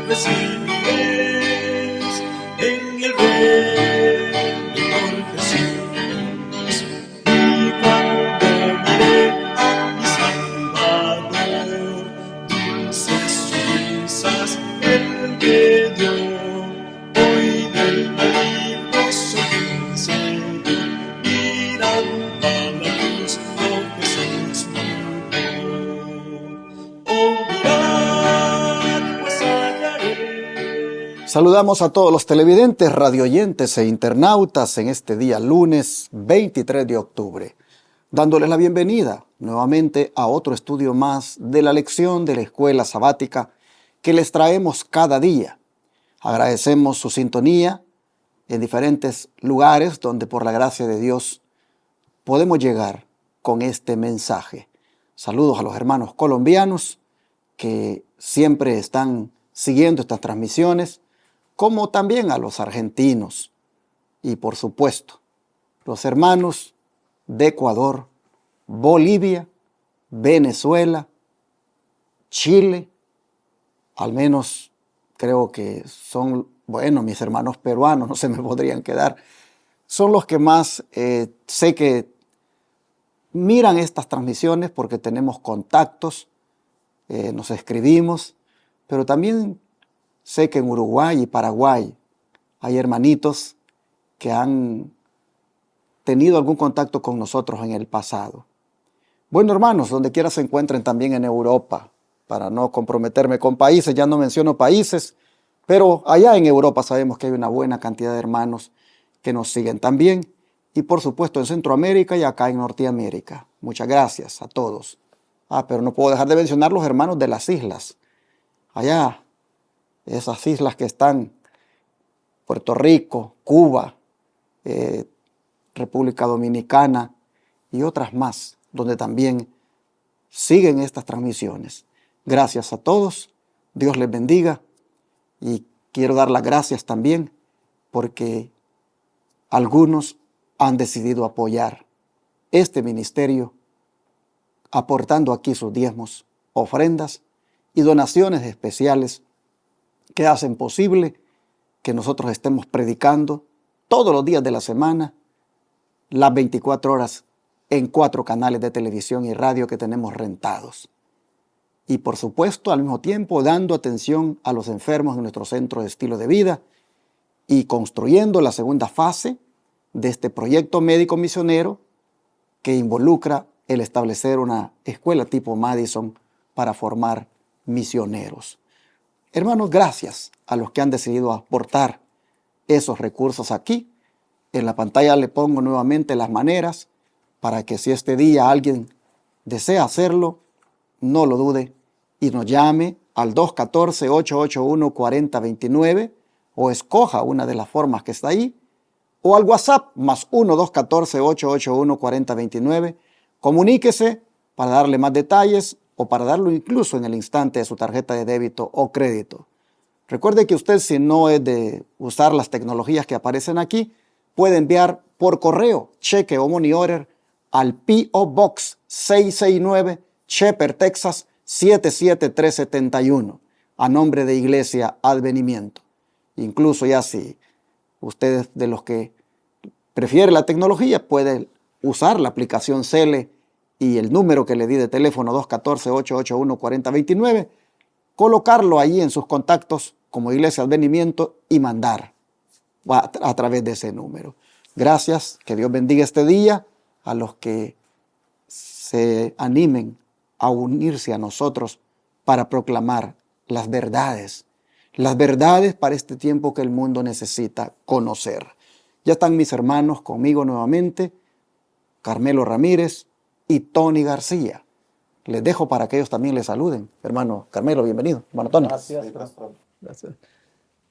recibiréis en el reino por Jesús. Y cuando miré a mi Salvador, dulces risas Él me dio. Hoy del maligno soy vencido, mirando a la luz por Jesús murió. Oh, mirad, pues hallaré. Saludamos a todos los televidentes, radioyentes e internautas en este día lunes 23 de octubre, dándoles la bienvenida nuevamente a otro estudio más de la lección de la escuela sabática que les traemos cada día. Agradecemos su sintonía en diferentes lugares donde por la gracia de Dios podemos llegar con este mensaje. Saludos a los hermanos colombianos que siempre están siguiendo estas transmisiones, como también a los argentinos y por supuesto los hermanos de Ecuador, Bolivia, Venezuela, Chile, al menos creo que son, bueno, mis hermanos peruanos, no se me podrían quedar, son los que más sé que miran estas transmisiones porque tenemos contactos, nos escribimos, pero también sé que en Uruguay y Paraguay hay hermanitos que han tenido algún contacto con nosotros en el pasado. Bueno, hermanos, donde quiera se encuentren también en Europa, para no comprometerme con países, ya no menciono países, pero allá en Europa sabemos que hay una buena cantidad de hermanos que nos siguen también, y por supuesto en Centroamérica y acá en Norteamérica. Muchas gracias a todos. Pero no puedo dejar de mencionar los hermanos de las islas. Allá, esas islas que están, Puerto Rico, Cuba, República Dominicana y otras más, donde también siguen estas transmisiones. Gracias a todos, Dios les bendiga y quiero dar las gracias también porque algunos han decidido apoyar este ministerio aportando aquí sus diezmos, ofrendas y donaciones especiales que hacen posible que nosotros estemos predicando todos los días de la semana, las 24 horas en 4 canales de televisión y radio que tenemos rentados. Y por supuesto, al mismo tiempo, dando atención a los enfermos en nuestro centro de estilo de vida y construyendo la segunda fase de este proyecto médico misionero que involucra el establecer una escuela tipo Madison para formar misioneros. Hermanos, gracias a los que han decidido aportar esos recursos aquí. En la pantalla le pongo nuevamente las maneras para que si este día alguien desea hacerlo, no lo dude y nos llame al 214-881-4029 o escoja una de las formas que está ahí, o al WhatsApp más 1-214-881-4029. Comuníquese para darle más detalles o para darlo incluso en el instante de su tarjeta de débito o crédito. Recuerde que usted, si no es de usar las tecnologías que aparecen aquí, puede enviar por correo, cheque o money order al P.O. Box 669, Shepherd, Texas 77371, a nombre de Iglesia Advenimiento. Incluso ya si usted es de los que prefiere la tecnología, puede usar la aplicación Cele y el número que le di de teléfono 214-881-4029, colocarlo ahí en sus contactos como Iglesia Advenimiento y mandar a través de ese número. Gracias, que Dios bendiga este día a los que se animen a unirse a nosotros para proclamar las verdades para este tiempo que el mundo necesita conocer. Ya están mis hermanos conmigo nuevamente, Carmelo Ramírez y Tony García. Les dejo para que ellos también les saluden. Hermano Carmelo, bienvenido. Hermano Tony. Gracias.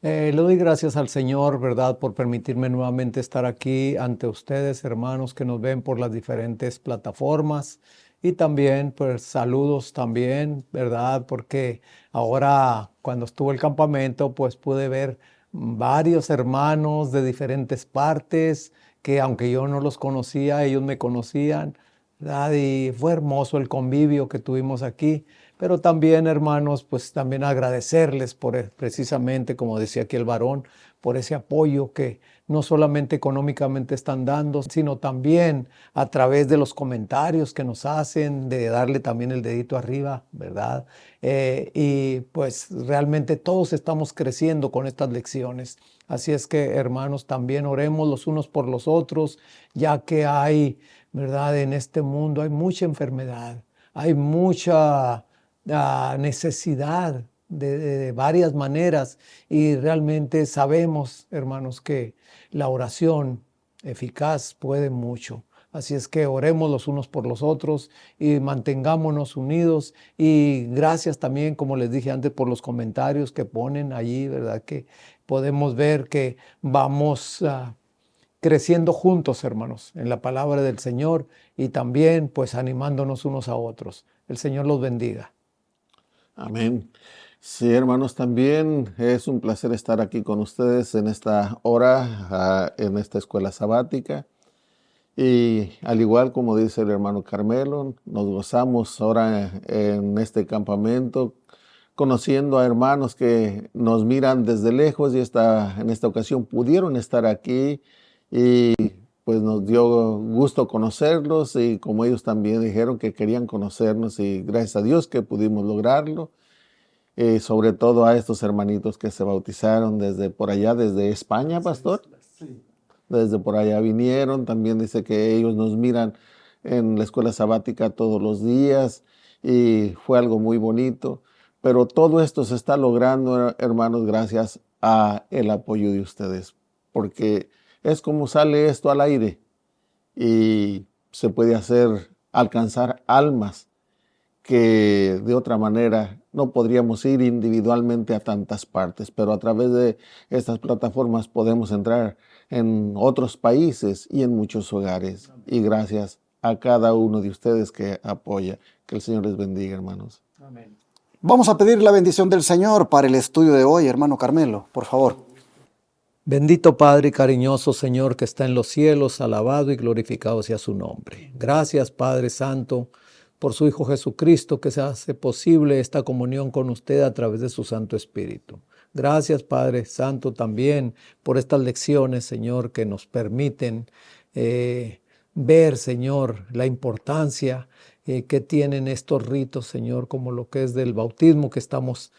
Le doy gracias al Señor, ¿verdad?, por permitirme nuevamente estar aquí ante ustedes, hermanos que nos ven por las diferentes plataformas. Y también, pues, saludos también, ¿verdad? Porque ahora, cuando estuvo el campamento, pues pude ver varios hermanos de diferentes partes que, aunque yo no los conocía, ellos me conocían, ¿verdad? Y fue hermoso el convivio que tuvimos aquí. pero también, hermanos, pues también agradecerles por precisamente, como decía aquí el varón, por ese apoyo que no solamente económicamente están dando, sino también a través de los comentarios que nos hacen, de darle también el dedito arriba, ¿verdad? Y pues realmente todos estamos creciendo con estas lecciones. Así es que, hermanos, también oremos los unos por los otros, ya que hay, ¿verdad? En este mundo hay mucha enfermedad, hay mucha necesidad de varias maneras, y realmente sabemos, hermanos, que la oración eficaz puede mucho. Así es que oremos los unos por los otros y mantengámonos unidos. Y gracias también, como les dije antes, por los comentarios que ponen allí, ¿verdad? Que podemos ver que vamos creciendo juntos, hermanos, en la palabra del Señor, y también pues animándonos unos a otros. El Señor los bendiga. Amén. Sí, hermanos, también es un placer estar aquí con ustedes en esta hora, en esta escuela sabática. Y al igual como dice el hermano Carmelo, nos gozamos ahora en este campamento, conociendo a hermanos que nos miran desde lejos y en esta ocasión pudieron estar aquí, y pues nos dio gusto conocerlos, y como ellos también dijeron que querían conocernos, y gracias a Dios que pudimos lograrlo. Sobre todo a estos hermanitos que se bautizaron desde por allá, desde España, pastor. Sí. Desde por allá vinieron. También dice que ellos nos miran en la escuela sabática todos los días, y fue algo muy bonito. Pero todo esto se está logrando, hermanos, gracias a el apoyo de ustedes, porque es como sale esto al aire y se puede alcanzar almas que de otra manera no podríamos ir individualmente a tantas partes, pero a través de estas plataformas podemos entrar en otros países y en muchos hogares. Y gracias a cada uno de ustedes que apoya. Que el Señor les bendiga, hermanos. Amén. Vamos a pedir la bendición del Señor para el estudio de hoy, hermano Carmelo, por favor. Bendito Padre y cariñoso Señor que está en los cielos, alabado y glorificado sea su nombre. Gracias, Padre Santo, por su Hijo Jesucristo, que se hace posible esta comunión con usted a través de su Santo Espíritu. Gracias, Padre Santo, también por estas lecciones, Señor, que nos permiten ver, Señor, la importancia que tienen estos ritos, Señor, como lo que es del bautismo que estamos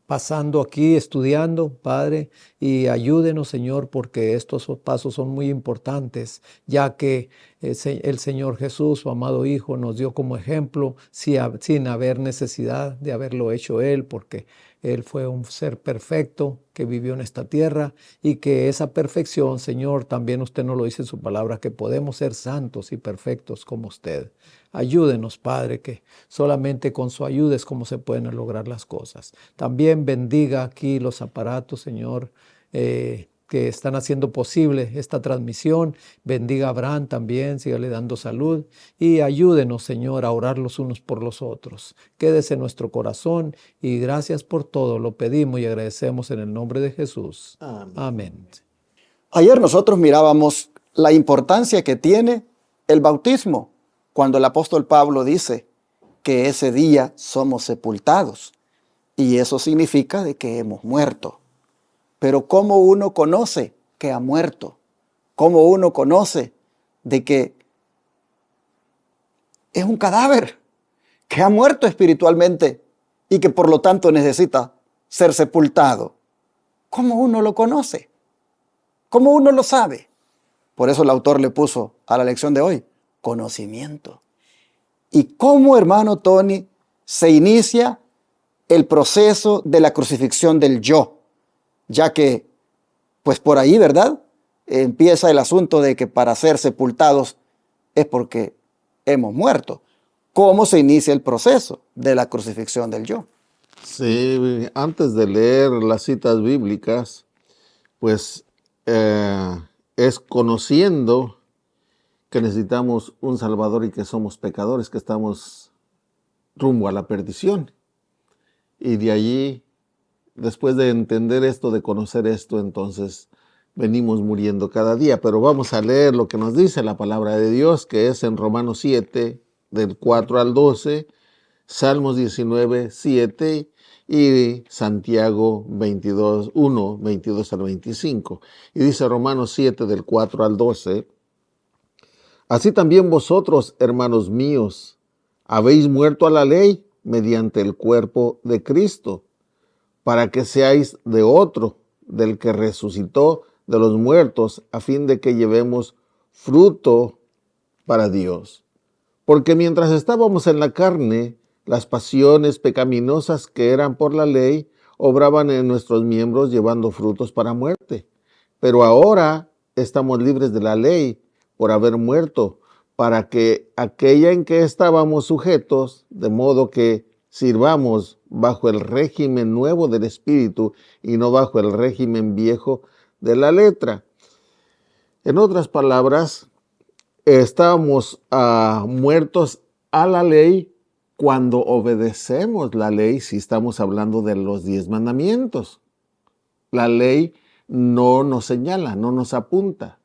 pasando aquí, estudiando, Padre, y ayúdenos, Señor, porque estos pasos son muy importantes, ya que el Señor Jesús, su amado Hijo, nos dio como ejemplo sin haber necesidad de haberlo hecho Él, porque Él fue un ser perfecto que vivió en esta tierra, y que esa perfección, Señor, también usted nos lo dice en su palabra, que podemos ser santos y perfectos como usted. Ayúdenos, Padre, que solamente con su ayuda es como se pueden lograr las cosas. También bendiga aquí los aparatos, Señor, que están haciendo posible esta transmisión. Bendiga a Abraham también, sígale dando salud, y ayúdenos, Señor, a orar los unos por los otros. Quédese en nuestro corazón, y gracias por todo. Lo pedimos y agradecemos en el nombre de Jesús. Amén. Amén. Ayer nosotros mirábamos la importancia que tiene el bautismo, cuando el apóstol Pablo dice que ese día somos sepultados, y eso significa de que hemos muerto. Pero ¿cómo uno conoce que ha muerto? ¿Cómo uno conoce de que es un cadáver, que ha muerto espiritualmente y que por lo tanto necesita ser sepultado? ¿Cómo uno lo conoce? ¿Cómo uno lo sabe? Por eso el autor le puso a la lección de hoy conocimiento. ¿Y cómo, hermano Tony, se inicia el proceso de la crucifixión del yo? Ya que, pues por ahí, ¿verdad? Empieza el asunto de que para ser sepultados es porque hemos muerto. ¿Cómo se inicia el proceso de la crucifixión del yo? Sí, antes de leer las citas bíblicas, pues es conociendo que necesitamos un Salvador y que somos pecadores, que estamos rumbo a la perdición. Y de allí, después de entender esto, de conocer esto, entonces venimos muriendo cada día. Pero vamos a leer lo que nos dice la palabra de Dios, que es en Romanos 7, del 4 al 12. Salmos 19, 7 y Santiago 22, 1, 22 al 25. Y dice Romanos 7 del 4 al 12. Así también vosotros, hermanos míos, habéis muerto a la ley mediante el cuerpo de Cristo, para que seáis de otro, del que resucitó de los muertos, a fin de que llevemos fruto para Dios. Porque mientras estábamos en la carne, las pasiones pecaminosas que eran por la ley obraban en nuestros miembros llevando frutos para muerte. Pero ahora estamos libres de la ley por haber muerto, para que aquella en que estábamos sujetos, de modo que sirvamos bajo el régimen nuevo del Espíritu y no bajo el régimen viejo de la letra. En otras palabras, estábamos muertos a la ley cuando obedecemos la ley, si estamos hablando de los 10 mandamientos. La ley no nos señala, no nos apunta.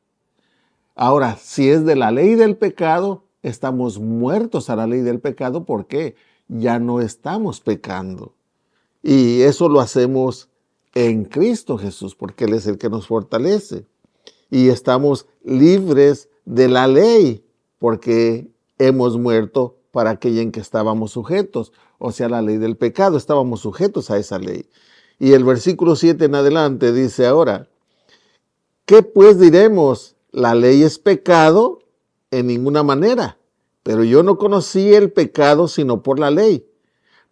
Ahora, si es de la ley del pecado, estamos muertos a la ley del pecado porque ya no estamos pecando. Y eso lo hacemos en Cristo Jesús, porque Él es el que nos fortalece. Y estamos libres de la ley, porque hemos muerto para aquella en que estábamos sujetos, o sea, la ley del pecado, estábamos sujetos a esa ley. Y el versículo 7 en adelante dice ahora, ¿qué pues diremos? ¿La ley es pecado? En ninguna manera, pero yo no conocí el pecado sino por la ley,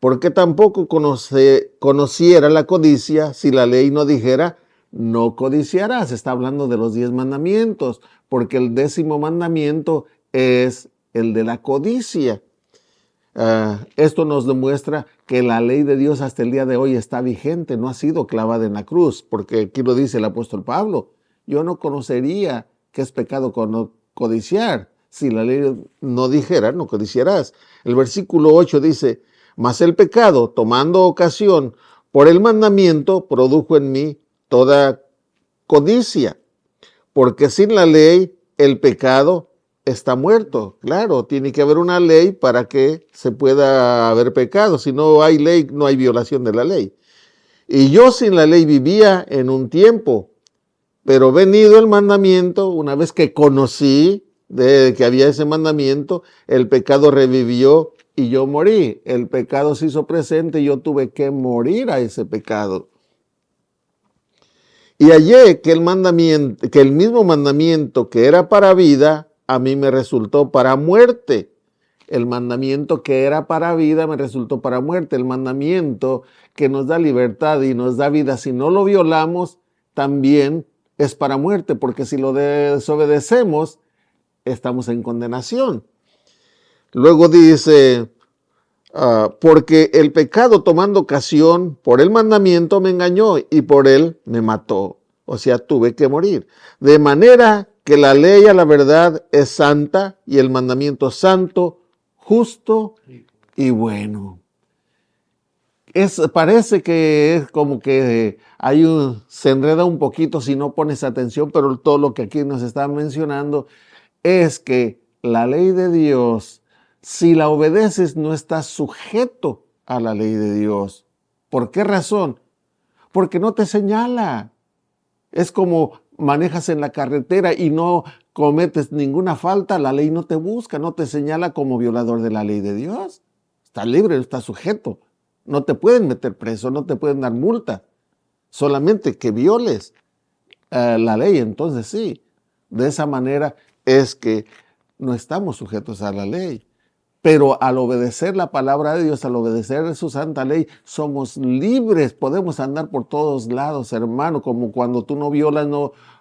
porque tampoco conociera la codicia si la ley no dijera, no codiciarás. Está hablando de los 10 mandamientos, porque el 10º mandamiento es el de la codicia. Esto nos demuestra que la ley de Dios hasta el día de hoy está vigente, no ha sido clavada en la cruz, porque aquí lo dice el apóstol Pablo, yo no conocería qué es pecado codiciar. Si la ley no dijera, no codiciarás. El versículo 8 dice, mas el pecado, tomando ocasión por el mandamiento, produjo en mí toda codicia, porque sin la ley el pecado está muerto. Claro, tiene que haber una ley para que se pueda haber pecado. Si no hay ley, no hay violación de la ley. Y yo sin la ley vivía en un tiempo, pero venido el mandamiento, una vez que conocí de que había ese mandamiento, el pecado revivió y yo morí. El pecado se hizo presente y yo tuve que morir a ese pecado. Y hallé que el mismo mandamiento que era para vida, a mí me resultó para muerte. El mandamiento que era para vida me resultó para muerte. El mandamiento que nos da libertad y nos da vida, si no lo violamos, también es para muerte, porque si lo desobedecemos, estamos en condenación. Luego dice, porque el pecado tomando ocasión por el mandamiento me engañó y por él me mató. O sea, tuve que morir. De manera que la ley a la verdad es santa y el mandamiento santo, justo y bueno. Parece que es como que se enreda un poquito si no pones atención, pero todo lo que aquí nos está mencionando es que la ley de Dios, si la obedeces, no estás sujeto a la ley de Dios. ¿Por qué razón? Porque no te señala. Es como manejas en la carretera y no cometes ninguna falta, la ley no te busca, no te señala como violador de la ley de Dios. Estás libre, estás sujeto. No te pueden meter preso, no te pueden dar multa. Solamente que violes la ley, entonces sí. De esa manera es que no estamos sujetos a la ley. Pero al obedecer la palabra de Dios, al obedecer su santa ley, somos libres, podemos andar por todos lados, hermano, como cuando tú no violas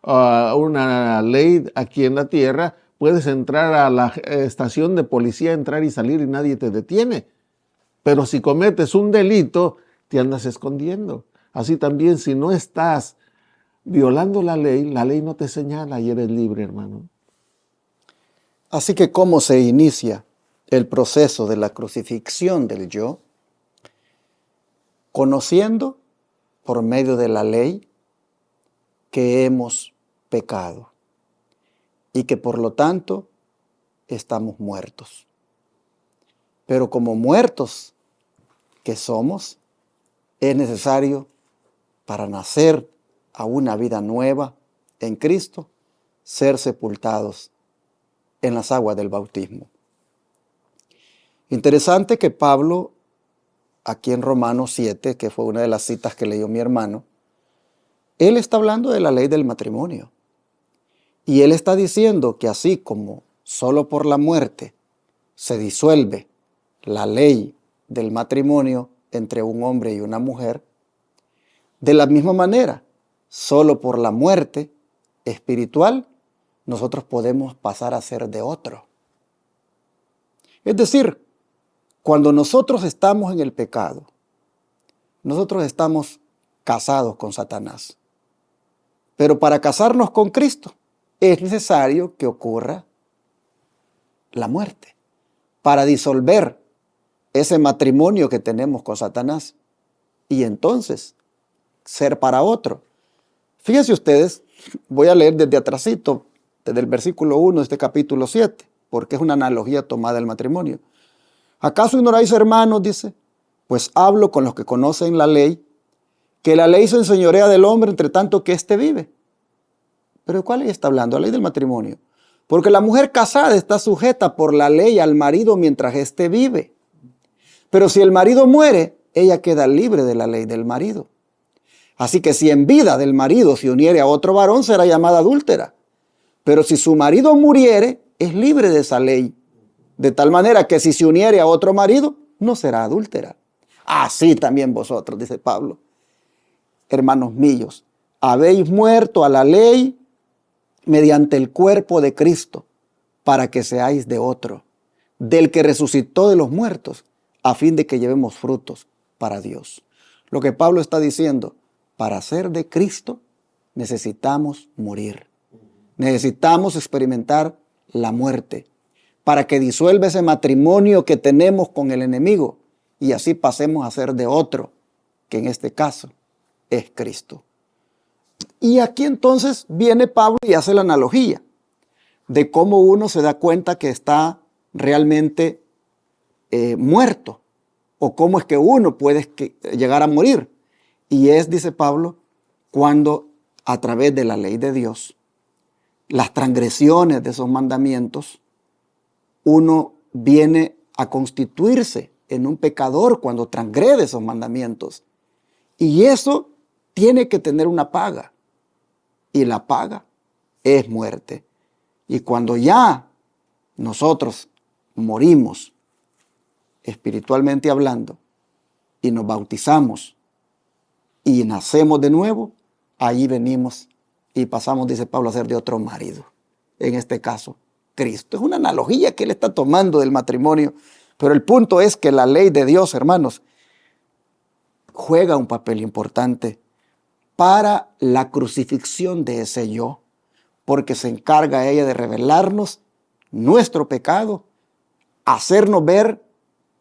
una ley aquí en la tierra, puedes entrar a la estación de policía, entrar y salir y nadie te detiene. Pero si cometes un delito, te andas escondiendo. Así también, si no estás violando la ley no te señala y eres libre, hermano. Así que, ¿cómo se inicia el proceso de la crucifixión del yo? Conociendo por medio de la ley que hemos pecado y que por lo tanto estamos muertos. Pero como muertos que somos, es necesario para nacer a una vida nueva en Cristo, ser sepultados en las aguas del bautismo. Interesante que Pablo, aquí en Romanos 7, que fue una de las citas que leyó mi hermano, él está hablando de la ley del matrimonio. Y él está diciendo que así como solo por la muerte se disuelve la ley del matrimonio entre un hombre y una mujer, de la misma manera, solo por la muerte espiritual, nosotros podemos pasar a ser de otro. Es decir, cuando nosotros estamos en el pecado, nosotros estamos casados con Satanás. Pero para casarnos con Cristo es necesario que ocurra la muerte, para disolver ese matrimonio que tenemos con Satanás y entonces ser para otro. Fíjense ustedes, voy a leer desde atrasito, desde el versículo 1 de este capítulo 7, porque es una analogía tomada del matrimonio. ¿Acaso ignoráis, hermanos? Dice, pues hablo con los que conocen la ley, que la ley se enseñorea del hombre entre tanto que éste vive. ¿Pero de cuál ley está hablando? La ley del matrimonio. Porque la mujer casada está sujeta por la ley al marido mientras éste vive. Pero si el marido muere, ella queda libre de la ley del marido. Así que si en vida del marido se uniere a otro varón, será llamada adúltera. Pero si su marido muriere, es libre de esa ley. De tal manera que si se uniere a otro marido, no será adúltera. Así también vosotros, dice Pablo. Hermanos míos, habéis muerto a la ley mediante el cuerpo de Cristo, para que seáis de otro, del que resucitó de los muertos, a fin de que llevemos frutos para Dios. Lo que Pablo está diciendo, para ser de Cristo necesitamos morir. Necesitamos experimentar la muerte, para que disuelva ese matrimonio que tenemos con el enemigo y así pasemos a ser de otro, que en este caso es Cristo. Y aquí entonces viene Pablo y hace la analogía de cómo uno se da cuenta que está realmente muerto o cómo es que uno puede llegar a morir. Y es, dice Pablo, cuando a través de la ley de Dios, las transgresiones de esos mandamientos, uno viene a constituirse en un pecador cuando transgrede esos mandamientos. Y eso tiene que tener una paga. Y la paga es muerte. Y cuando ya nosotros morimos, espiritualmente hablando, y nos bautizamos y nacemos de nuevo, allí venimos y pasamos, dice Pablo, a ser de otro marido. En este caso, Cristo. Es una analogía que él está tomando del matrimonio. Pero el punto es que la ley de Dios, hermanos, juega un papel importante para la crucifixión de ese yo, porque se encarga ella de revelarnos nuestro pecado, hacernos ver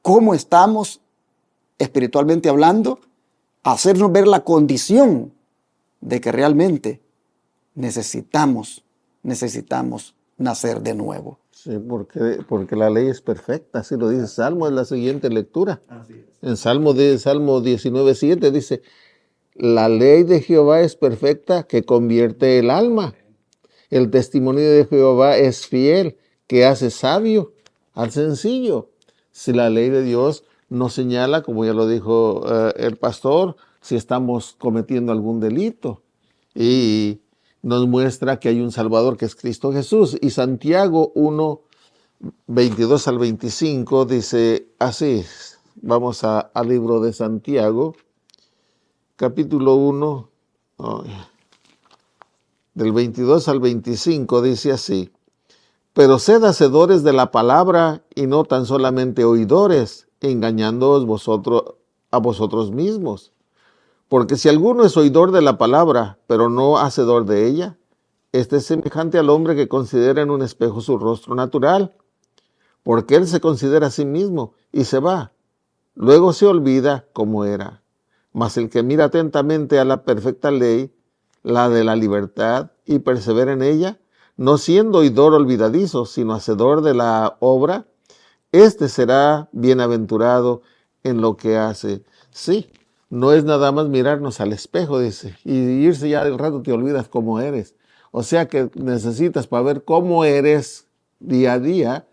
cómo estamos espiritualmente hablando, hacernos ver la condición de que realmente necesitamos nacer de nuevo. Sí, porque la ley es perfecta, así lo dice Salmo, es la siguiente lectura. En Salmo 19:7 dice, la ley de Jehová es perfecta que convierte el alma. El testimonio de Jehová es fiel, que hace sabio al sencillo. Si la ley de Dios nos señala, como ya lo dijo el pastor, si estamos cometiendo algún delito y nos muestra que hay un Salvador que es Cristo Jesús. Y Santiago 1:22 al 25 dice así, vamos al libro de Santiago, capítulo 1, del 22 al 25, dice así, pero sed hacedores de la palabra y no tan solamente oidores, engañándoos a vosotros mismos. Porque si alguno es oidor de la palabra, pero no hacedor de ella, este es semejante al hombre que considera en un espejo su rostro natural, porque él se considera a sí mismo y se va. Luego se olvida cómo era. Mas el que mira atentamente a la perfecta ley, la de la libertad, y persevera en ella, no siendo oidor olvidadizo, sino hacedor de la obra, este será bienaventurado en lo que hace. Sí, no es nada más mirarnos al espejo, dice, y irse ya del rato te olvidas cómo eres. O sea que necesitas, para ver cómo eres día a día,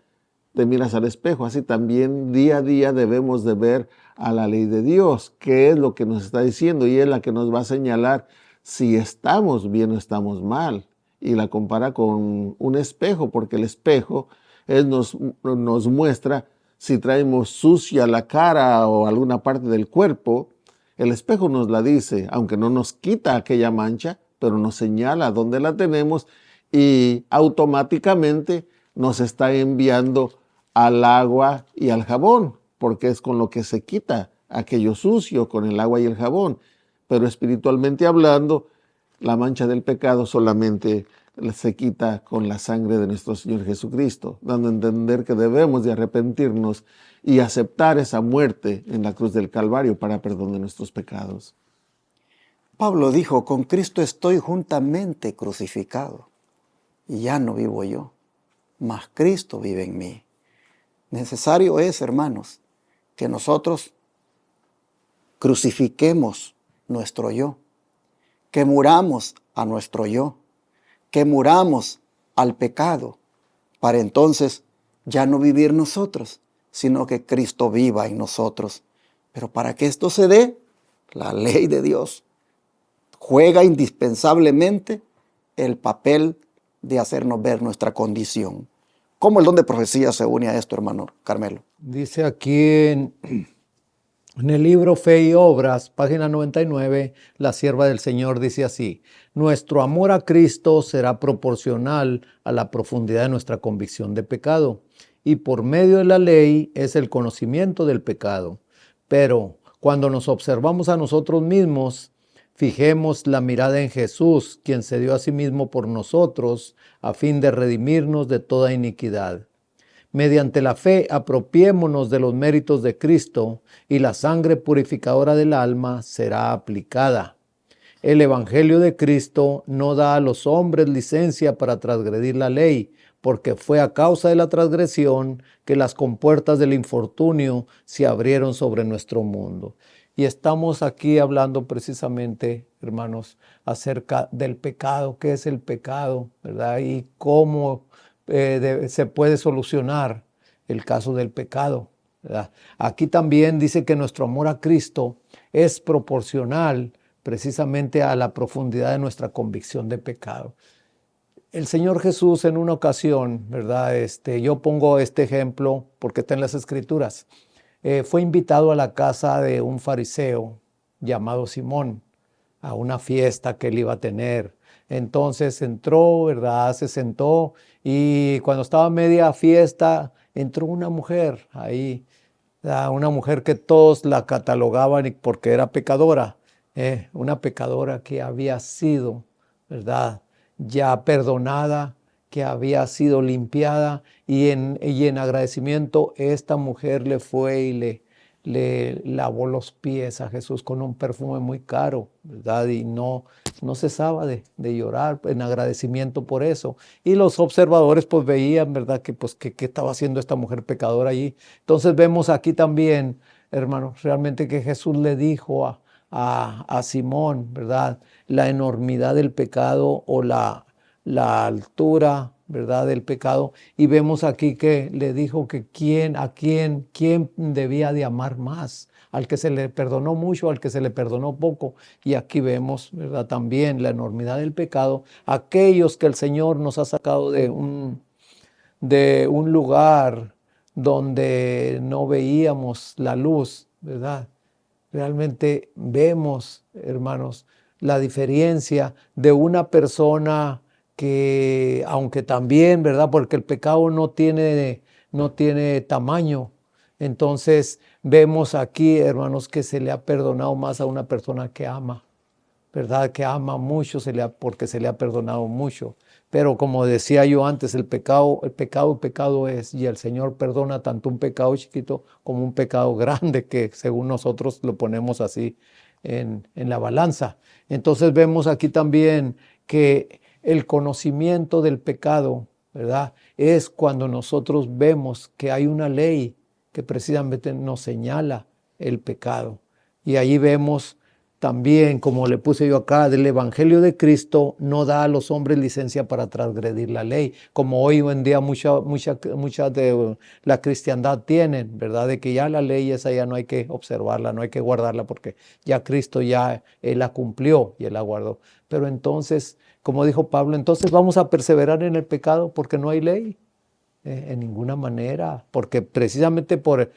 te miras al espejo. Así también día a día debemos de ver a la ley de Dios, qué es lo que nos está diciendo, y es la que nos va a señalar si estamos bien o estamos mal. Y la compara con un espejo, porque el espejo nos muestra si traemos sucia la cara o alguna parte del cuerpo. El espejo nos la dice, aunque no nos quita aquella mancha, pero nos señala dónde la tenemos y automáticamente nos está enviando al agua y al jabón, porque es con lo que se quita aquello sucio, con el agua y el jabón. Pero espiritualmente hablando, la mancha del pecado solamente se quita con la sangre de nuestro Señor Jesucristo, dando a entender que debemos de arrepentirnos y aceptar esa muerte en la cruz del Calvario para perdón de nuestros pecados. Pablo dijo, con Cristo estoy juntamente crucificado, y ya no vivo yo, mas Cristo vive en mí. Necesario es, hermanos, que nosotros crucifiquemos nuestro yo, que muramos a nuestro yo, que muramos al pecado, para entonces ya no vivir nosotros, sino que Cristo viva en nosotros. Pero para que esto se dé, la ley de Dios juega indispensablemente el papel de hacernos ver nuestra condición. ¿Cómo el don de profecía se une a esto, hermano Carmelo? Dice aquí en el libro Fe y Obras, página 99, la sierva del Señor dice así: nuestro amor a Cristo será proporcional a la profundidad de nuestra convicción de pecado, y por medio de la ley es el conocimiento del pecado. Pero cuando nos observamos a nosotros mismos, fijemos la mirada en Jesús, quien se dio a sí mismo por nosotros, a fin de redimirnos de toda iniquidad. Mediante la fe apropiémonos de los méritos de Cristo y la sangre purificadora del alma será aplicada. El Evangelio de Cristo no da a los hombres licencia para transgredir la ley, porque fue a causa de la transgresión que las compuertas del infortunio se abrieron sobre nuestro mundo. Y estamos aquí hablando precisamente, hermanos, acerca del pecado, qué es el pecado, ¿verdad? Y cómo se puede solucionar el caso del pecado, ¿verdad? Aquí también dice que nuestro amor a Cristo es proporcional precisamente a la profundidad de nuestra convicción de pecado. El Señor Jesús en una ocasión, ¿verdad? Yo pongo este ejemplo porque está en las Escrituras. Fue invitado a la casa de un fariseo llamado Simón a una fiesta que él iba a tener. Entonces entró, ¿verdad? Se sentó y cuando estaba a media fiesta entró una mujer ahí, ¿verdad? Una mujer que todos la catalogaban porque era pecadora, una pecadora que había sido, ¿verdad?, ya perdonada, que había sido limpiada, y en agradecimiento esta mujer le fue y le lavó los pies a Jesús con un perfume muy caro, ¿verdad? Y no cesaba de llorar en agradecimiento por eso. Y los observadores pues veían, ¿verdad?, que pues qué estaba haciendo esta mujer pecadora allí. Entonces vemos aquí también, hermanos, realmente que Jesús le dijo a Simón, ¿verdad?, la enormidad del pecado o la altura, ¿verdad?, del pecado. Y vemos aquí que le dijo que quién debía de amar más, al que se le perdonó mucho, al que se le perdonó poco. Y aquí vemos, ¿verdad?, también la enormidad del pecado. Aquellos que el Señor nos ha sacado de un lugar donde no veíamos la luz, ¿verdad? Realmente vemos, hermanos, la diferencia de una persona que, aunque también, ¿verdad?, porque el pecado no tiene tamaño, entonces vemos aquí, hermanos, que se le ha perdonado más a una persona que ama, ¿verdad?, que ama mucho porque se le ha perdonado mucho. Pero como decía yo antes, el pecado es, y el Señor perdona tanto un pecado chiquito como un pecado grande, que según nosotros lo ponemos así en la balanza. Entonces vemos aquí también que el conocimiento del pecado, ¿verdad?, es cuando nosotros vemos que hay una ley que precisamente nos señala el pecado. Y ahí vemos también, como le puse yo acá, del Evangelio de Cristo no da a los hombres licencia para transgredir la ley, como hoy en día mucha de la cristiandad tienen, ¿verdad? De que ya la ley esa ya no hay que observarla, no hay que guardarla, porque ya Cristo Él la cumplió y Él la guardó. Pero entonces, como dijo Pablo, entonces vamos a perseverar en el pecado porque no hay ley. En ninguna manera, porque precisamente por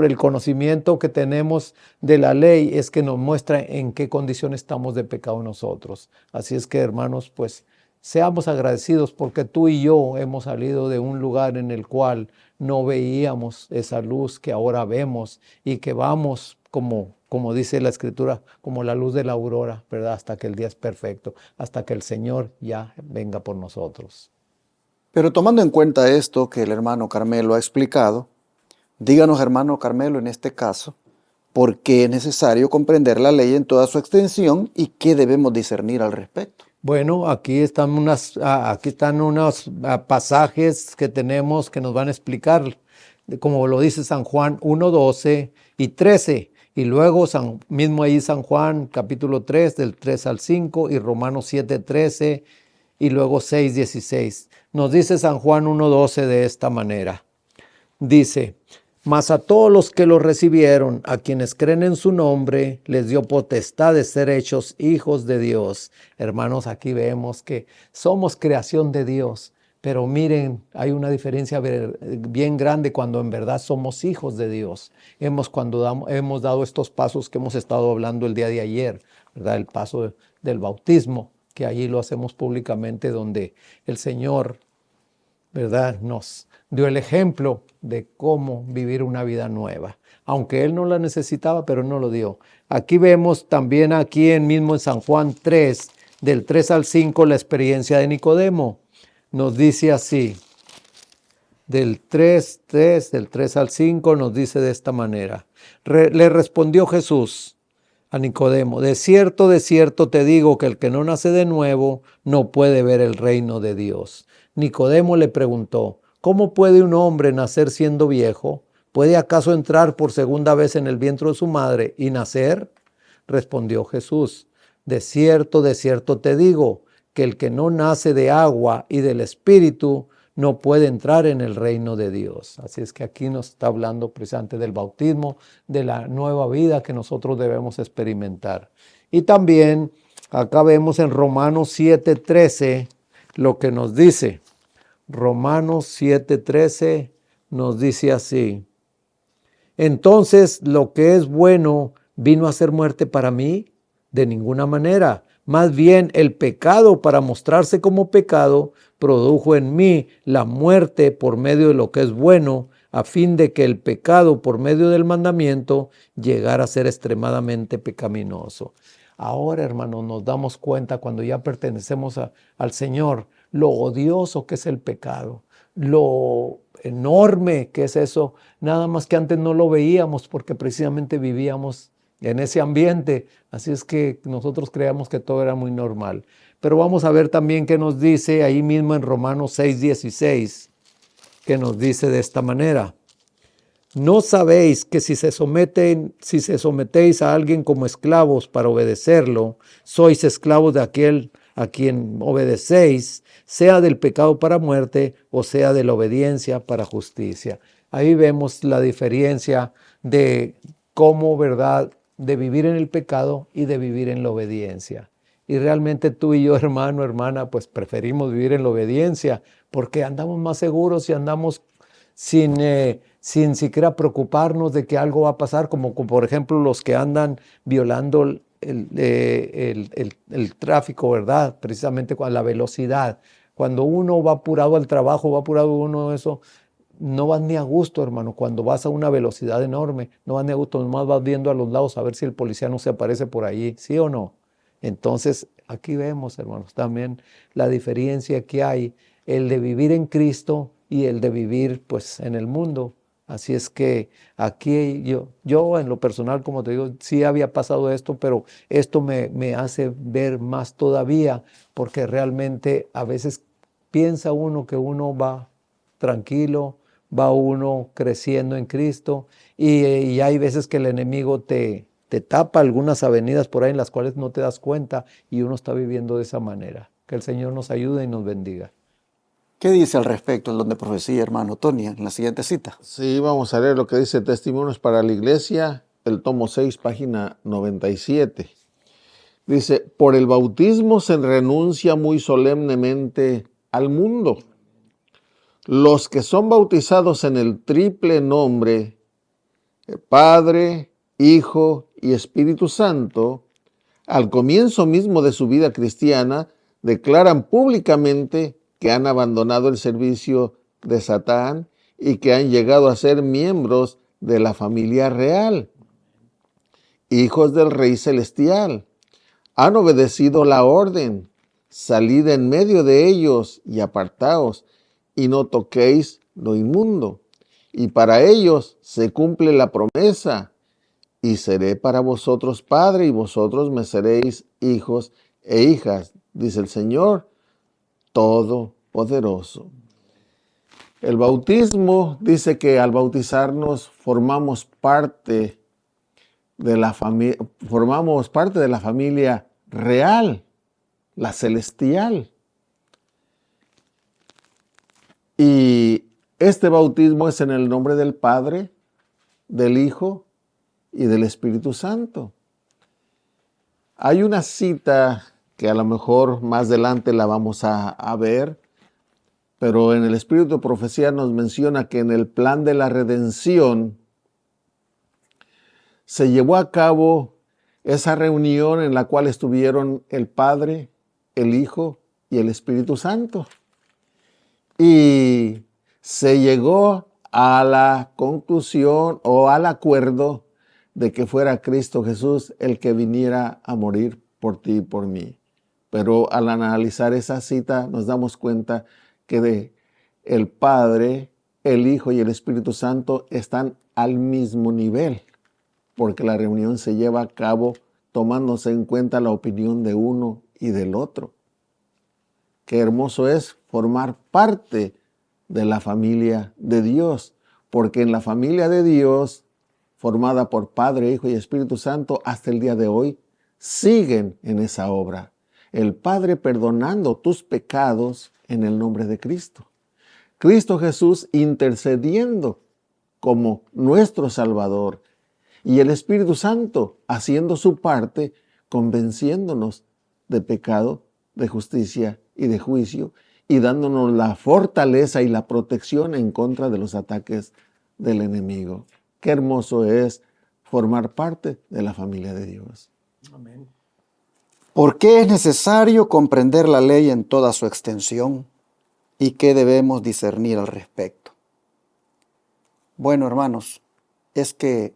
el conocimiento que tenemos de la ley es que nos muestra en qué condición estamos de pecado nosotros. Así es que, hermanos, pues seamos agradecidos porque tú y yo hemos salido de un lugar en el cual no veíamos esa luz que ahora vemos y que vamos como dice la Escritura, como la luz de la aurora, ¿verdad? Hasta que el día es perfecto, hasta que el Señor ya venga por nosotros. Pero tomando en cuenta esto que el hermano Carmelo ha explicado, díganos, hermano Carmelo, en este caso, ¿por qué es necesario comprender la ley en toda su extensión y qué debemos discernir al respecto? Bueno, aquí están unos pasajes que tenemos que nos van a explicar, como lo dice San Juan 1:12 y 13, y luego mismo ahí San Juan capítulo 3, del 3 al 5, y Romanos 7:13, y luego 6:16. Nos dice San Juan 1:12 de esta manera. Dice: mas a todos los que lo recibieron, a quienes creen en su nombre, les dio potestad de ser hechos hijos de Dios. Hermanos, aquí vemos que somos creación de Dios, pero miren, hay una diferencia bien grande cuando en verdad somos hijos de Dios. Hemos dado estos pasos que hemos estado hablando el día de ayer, ¿verdad? El paso del bautismo, que allí lo hacemos públicamente, donde el Señor, ¿verdad?, nos dio el ejemplo de cómo vivir una vida nueva. Aunque Él no la necesitaba, pero no lo dio. Aquí vemos también mismo en San Juan 3, del 3 al 5, la experiencia de Nicodemo. Nos dice así, del 3 al 5 nos dice de esta manera. Le respondió Jesús a Nicodemo: de cierto te digo que el que no nace de nuevo no puede ver el reino de Dios. Nicodemo le preguntó: ¿cómo puede un hombre nacer siendo viejo? ¿Puede acaso entrar por segunda vez en el vientre de su madre y nacer? Respondió Jesús: de cierto te digo que el que no nace de agua y del Espíritu no puede entrar en el reino de Dios. Así es que aquí nos está hablando precisamente del bautismo, de la nueva vida que nosotros debemos experimentar. Y también acá vemos en Romanos 7:13 lo que nos dice. Romanos 7:13 nos dice así: entonces, ¿lo que es bueno vino a ser muerte para mí? De ninguna manera. Más bien, el pecado, para mostrarse como pecado, produjo en mí la muerte por medio de lo que es bueno, a fin de que el pecado, por medio del mandamiento, llegara a ser extremadamente pecaminoso. Ahora, hermanos, nos damos cuenta cuando ya pertenecemos al Señor, lo odioso que es el pecado, lo enorme que es eso, nada más que antes no lo veíamos porque precisamente vivíamos en ese ambiente, así es que nosotros creíamos que todo era muy normal. Pero vamos a ver también qué nos dice ahí mismo en Romanos 6:16, que nos dice de esta manera: ¿no sabéis que si se sometéis a alguien como esclavos para obedecerlo, sois esclavos de aquel a quien obedecéis, sea del pecado para muerte o sea de la obediencia para justicia? Ahí vemos la diferencia de cómo, ¿verdad?, de vivir en el pecado y de vivir en la obediencia. Y realmente tú y yo, hermano, hermana, pues preferimos vivir en la obediencia porque andamos más seguros y andamos sin siquiera preocuparnos de que algo va a pasar, como por ejemplo los que andan violando el tráfico, ¿verdad? Precisamente con la velocidad. Cuando uno va apurado al trabajo, va apurado uno eso, no vas ni a gusto, hermano. Cuando vas a una velocidad enorme, no vas ni a gusto, nomás vas viendo a los lados a ver si el policía no se aparece por allí, ¿sí o no? Entonces, aquí vemos, hermanos, también la diferencia que hay, el de vivir en Cristo y el de vivir, pues, en el mundo. Así es que aquí yo en lo personal, como te digo, sí había pasado esto, pero esto me hace ver más todavía, porque realmente a veces piensa uno que uno va tranquilo, va uno creciendo en Cristo y hay veces que el enemigo te tapa algunas avenidas por ahí en las cuales no te das cuenta y uno está viviendo de esa manera. Que el Señor nos ayude y nos bendiga. ¿Qué dice al respecto el don de profecía, hermano Tony, en la siguiente cita? Sí, vamos a leer lo que dice Testimonios para la Iglesia, el tomo 6, página 97. Dice, por el bautismo se renuncia muy solemnemente al mundo. Los que son bautizados en el triple nombre, Padre, Hijo y Espíritu Santo, al comienzo mismo de su vida cristiana, declaran públicamente que han abandonado el servicio de Satán y que han llegado a ser miembros de la familia real, hijos del Rey Celestial. Han obedecido la orden, salid en medio de ellos y apartaos, y no toquéis lo inmundo. Y para ellos se cumple la promesa, y seré para vosotros padre, y vosotros me seréis hijos e hijas, dice el Señor Todopoderoso. El bautismo dice que al bautizarnos formamos parte de la familia real, la celestial. Y este bautismo es en el nombre del Padre, del Hijo y del Espíritu Santo. Hay una cita que a lo mejor más adelante la vamos a ver, pero en el Espíritu de Profecía nos menciona que en el plan de la redención se llevó a cabo esa reunión en la cual estuvieron el Padre, el Hijo y el Espíritu Santo. Y se llegó a la conclusión o al acuerdo de que fuera Cristo Jesús el que viniera a morir por ti y por mí. Pero al analizar esa cita nos damos cuenta que el Padre, el Hijo y el Espíritu Santo están al mismo nivel, porque la reunión se lleva a cabo tomándose en cuenta la opinión de uno y del otro. Qué hermoso es formar parte de la familia de Dios, porque en la familia de Dios, formada por Padre, Hijo y Espíritu Santo, hasta el día de hoy, siguen en esa obra. El Padre perdonando tus pecados en el nombre de Cristo. Cristo Jesús intercediendo como nuestro Salvador. Y el Espíritu Santo haciendo su parte, convenciéndonos de pecado, de justicia y de juicio, y dándonos la fortaleza y la protección en contra de los ataques del enemigo. Qué hermoso es formar parte de la familia de Dios. Amén. ¿Por qué es necesario comprender la ley en toda su extensión y qué debemos discernir al respecto? Bueno, hermanos, es que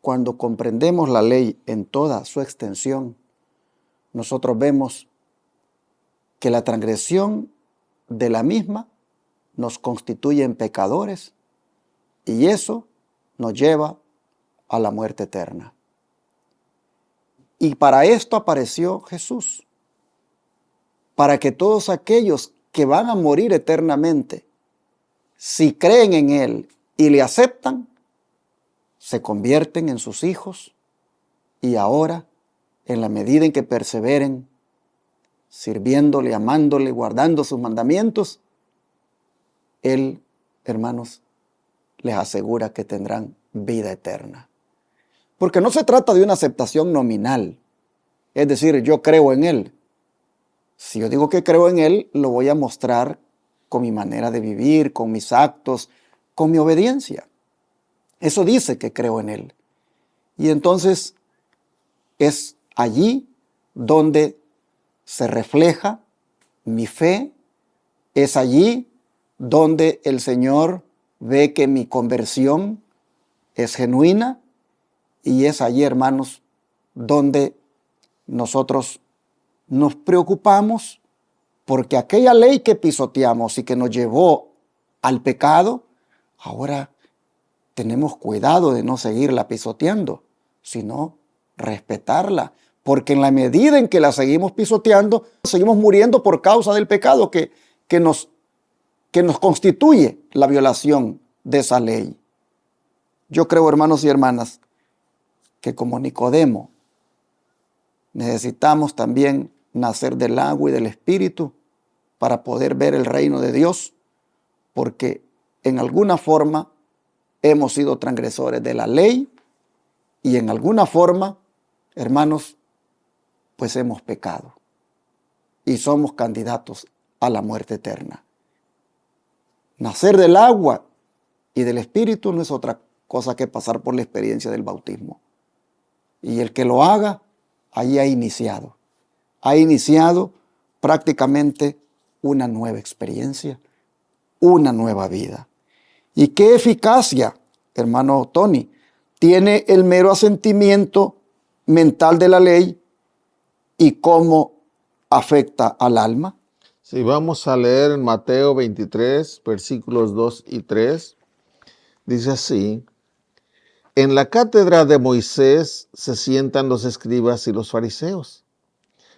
cuando comprendemos la ley en toda su extensión, nosotros vemos que la transgresión de la misma nos constituye en pecadores y eso nos lleva a la muerte eterna. Y para esto apareció Jesús, para que todos aquellos que van a morir eternamente, si creen en Él y le aceptan, se convierten en sus hijos y ahora, en la medida en que perseveren, sirviéndole, amándole, guardando sus mandamientos, Él, hermanos, les asegura que tendrán vida eterna. Porque no se trata de una aceptación nominal, es decir, yo creo en Él. Si yo digo que creo en Él, lo voy a mostrar con mi manera de vivir, con mis actos, con mi obediencia. Eso dice que creo en Él. Y entonces es allí donde se refleja mi fe, es allí donde el Señor ve que mi conversión es genuina y es allí, hermanos, donde nosotros nos preocupamos porque aquella ley que pisoteamos y que nos llevó al pecado, ahora tenemos cuidado de no seguirla pisoteando, sino respetarla. Porque en la medida en que la seguimos pisoteando, seguimos muriendo por causa del pecado que nos que nos constituye la violación de esa ley. Yo creo, hermanos y hermanas, que como Nicodemo necesitamos también nacer del agua y del Espíritu para poder ver el reino de Dios, porque en alguna forma hemos sido transgresores de la ley y en alguna forma, hermanos, pues hemos pecado y somos candidatos a la muerte eterna. Nacer del agua y del Espíritu no es otra cosa que pasar por la experiencia del bautismo. Y el que lo haga, ahí ha iniciado prácticamente una nueva experiencia, una nueva vida. ¿Y qué eficacia, hermano Tony, tiene el mero asentimiento mental de la ley y cómo afecta al alma? Si vamos a leer en Mateo 23, versículos 2 y 3, dice así: en la cátedra de Moisés se sientan los escribas y los fariseos.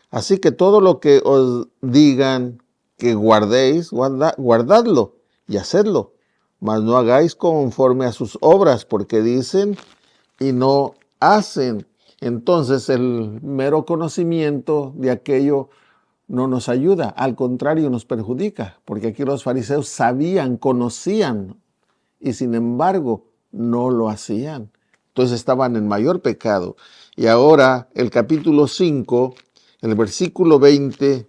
Así que todo lo que os digan que guardéis, guardadlo y hacedlo, mas no hagáis conforme a sus obras, porque dicen y no hacen. Entonces el mero conocimiento de aquello no nos ayuda, al contrario nos perjudica, porque aquí los fariseos sabían, conocían, y sin embargo no lo hacían. Entonces estaban en mayor pecado. Y ahora el capítulo 5, el versículo 20,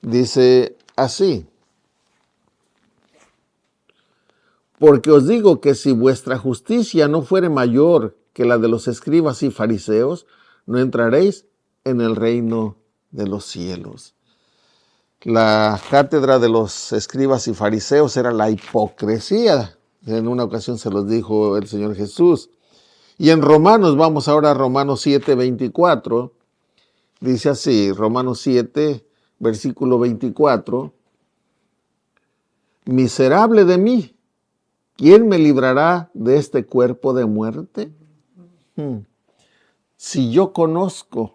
dice así: porque os digo que si vuestra justicia no fuere mayor que la de los escribas y fariseos, no entraréis en el reino de los cielos. La cátedra de los escribas y fariseos era la hipocresía. En una ocasión se los dijo el Señor Jesús. Y en Romanos, vamos ahora a Romanos 7, 24, dice así, Romanos 7, versículo 24, miserable de mí, ¿quién me librará de este cuerpo de muerte? Si yo conozco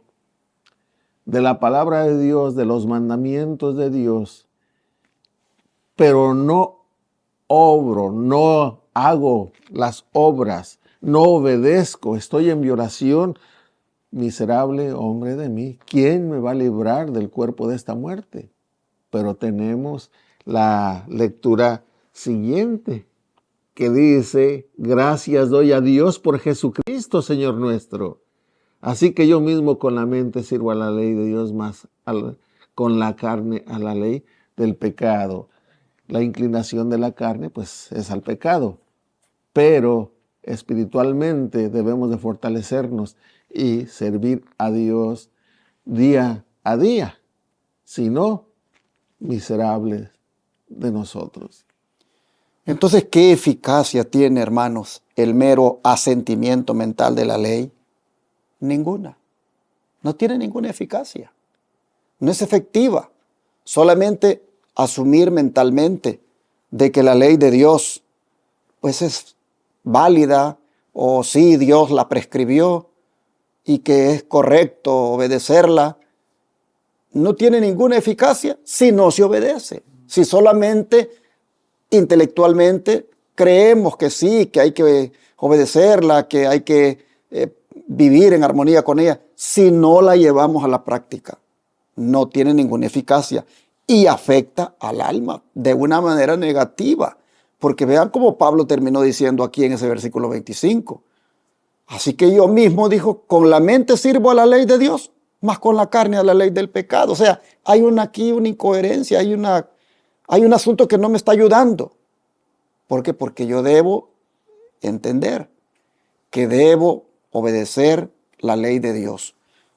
de la palabra de Dios, de los mandamientos de Dios, pero no obro, no hago las obras, no obedezco, estoy en violación, miserable hombre de mí, ¿quién me va a librar del cuerpo de esta muerte? Pero tenemos la lectura siguiente, que dice: gracias doy a Dios por Jesucristo, Señor nuestro. Así que yo mismo con la mente sirvo a la ley de Dios, más con la carne a la ley del pecado. La inclinación de la carne, pues, es al pecado. Pero espiritualmente debemos de fortalecernos y servir a Dios día a día. Si no, miserables de nosotros. Entonces, ¿qué eficacia tiene, hermanos, el mero asentimiento mental de la ley? Ninguna. No tiene ninguna eficacia. No es efectiva. Solamente asumir mentalmente de que la ley de Dios pues es válida, o sí, Dios la prescribió y que es correcto obedecerla, no tiene ninguna eficacia si no se obedece. Si solamente intelectualmente creemos que sí, que hay que obedecerla, que hay que vivir en armonía con ella, si no la llevamos a la práctica, no tiene ninguna eficacia y afecta al alma de una manera negativa. Porque vean cómo Pablo terminó diciendo aquí en ese versículo 25. Así que yo mismo, dijo, con la mente sirvo a la ley de Dios, más con la carne a la ley del pecado. O sea, hay aquí una incoherencia, hay un asunto que no me está ayudando. ¿Por qué? Porque yo debo entender que debo obedecer la ley de Dios.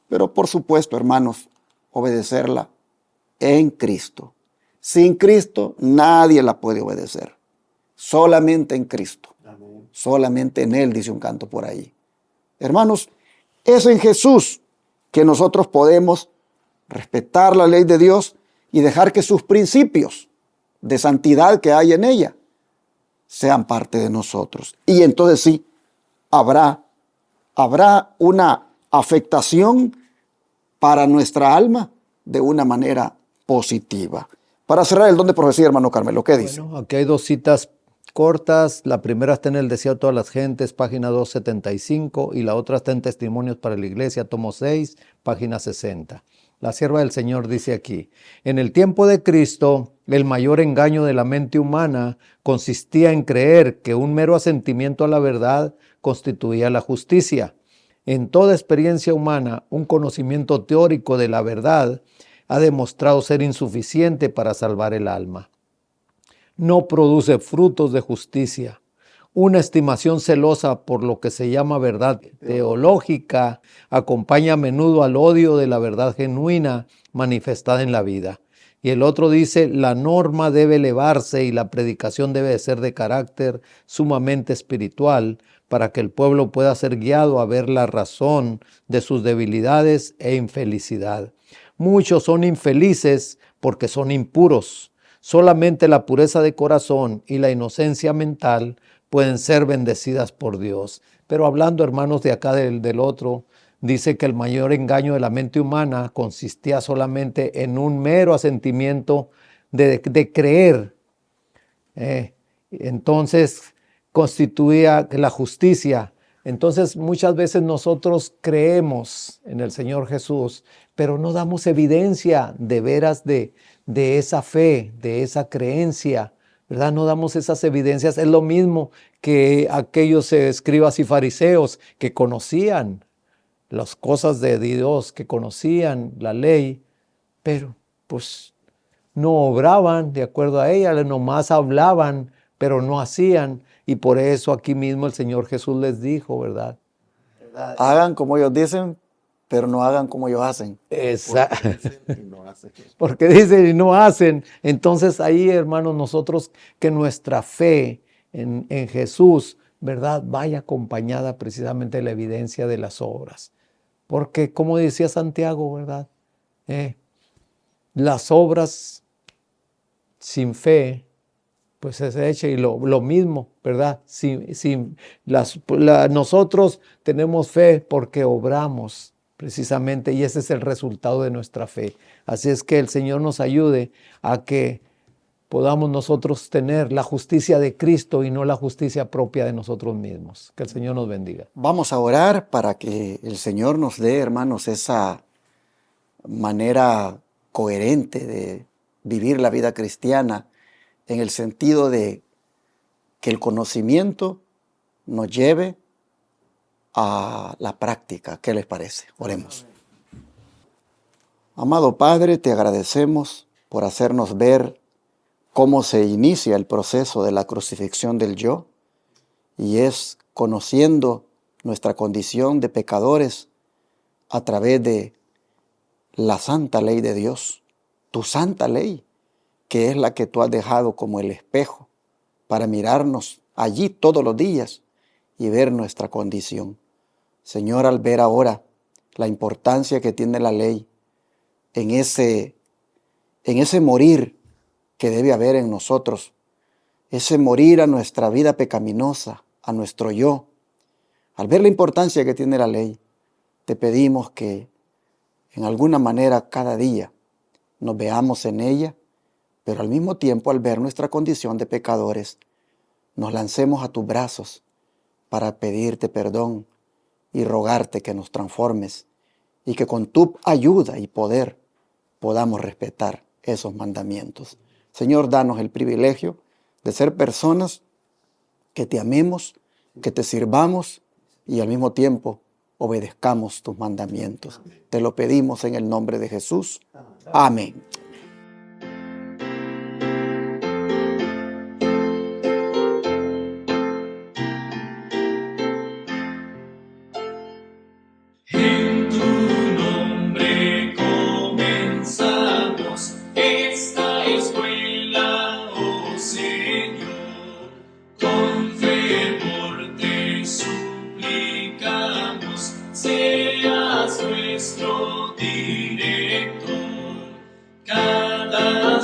Pero por supuesto, hermanos, obedecerla en Cristo. Sin Cristo nadie la puede obedecer. Solamente en Cristo. Amén. Solamente en Él, dice un canto por ahí. Hermanos, es en Jesús que nosotros podemos respetar la ley de Dios y dejar que sus principios de santidad que hay en ella sean parte de nosotros. Y entonces sí, habrá una afectación para nuestra alma de una manera positiva. Para cerrar el don de profecía, hermano Carmelo, ¿qué dice? Bueno, aquí hay dos citas cortas. La primera está en El Deseo de todas las gentes, página 275, y la otra está en Testimonios para la Iglesia, tomo 6, página 60. La sierva del Señor dice aquí: en el tiempo de Cristo, el mayor engaño de la mente humana consistía en creer que un mero asentimiento a la verdad constituía la justicia. En toda experiencia humana, un conocimiento teórico de la verdad ha demostrado ser insuficiente para salvar el alma. No produce frutos de justicia. Una estimación celosa por lo que se llama verdad teológica acompaña a menudo al odio de la verdad genuina manifestada en la vida. Y el otro dice: la norma debe elevarse y la predicación debe ser de carácter sumamente espiritual para que el pueblo pueda ser guiado a ver la razón de sus debilidades e infelicidad. Muchos son infelices porque son impuros. Solamente la pureza de corazón y la inocencia mental pueden ser bendecidas por Dios. Pero hablando, hermanos, de acá del otro, dice que el mayor engaño de la mente humana consistía solamente en un mero asentimiento de creer. Entonces constituía la justicia. Entonces muchas veces nosotros creemos en el Señor Jesús, pero no damos evidencia de veras de esa fe, de esa creencia, ¿verdad? No damos esas evidencias. Es lo mismo que aquellos escribas y fariseos que conocían las cosas de Dios, que conocían la ley, pero pues no obraban de acuerdo a ella, nomás hablaban, pero no hacían. Y por eso aquí mismo el Señor Jesús les dijo, ¿verdad? Hagan como ellos dicen, pero no hagan como ellos hacen. Exacto. Y no hace. Porque dicen y no hacen. Entonces ahí, hermanos, nosotros que nuestra fe en Jesús, ¿verdad?, vaya acompañada precisamente de la evidencia de las obras. Porque como decía Santiago, ¿verdad?, las obras sin fe pues se echa, y lo mismo, ¿verdad? Nosotros tenemos fe porque obramos precisamente, y ese es el resultado de nuestra fe. Así es que el Señor nos ayude a que podamos nosotros tener la justicia de Cristo y no la justicia propia de nosotros mismos. Que el Señor nos bendiga. Vamos a orar para que el Señor nos dé, hermanos, esa manera coherente de vivir la vida cristiana, en el sentido de que el conocimiento nos lleve a la práctica. ¿Qué les parece? Oremos. Amado Padre, te agradecemos por hacernos ver cómo se inicia el proceso de la crucifixión del yo, y es conociendo nuestra condición de pecadores a través de la santa ley de Dios, tu santa ley, que es la que tú has dejado como el espejo para mirarnos allí todos los días y ver nuestra condición. Señor, al ver ahora la importancia que tiene la ley en ese morir que debe haber en nosotros, ese morir a nuestra vida pecaminosa, a nuestro yo, al ver la importancia que tiene la ley, te pedimos que en alguna manera cada día nos veamos en ella, pero al mismo tiempo, al ver nuestra condición de pecadores, nos lancemos a tus brazos para pedirte perdón y rogarte que nos transformes y que con tu ayuda y poder podamos respetar esos mandamientos. Señor, danos el privilegio de ser personas que te amemos, que te sirvamos y al mismo tiempo obedezcamos tus mandamientos. Te lo pedimos en el nombre de Jesús. Amén. En tu nombre comenzamos esta escuela, oh Señor. Con fervor te suplicamos, seas nuestro director. Cada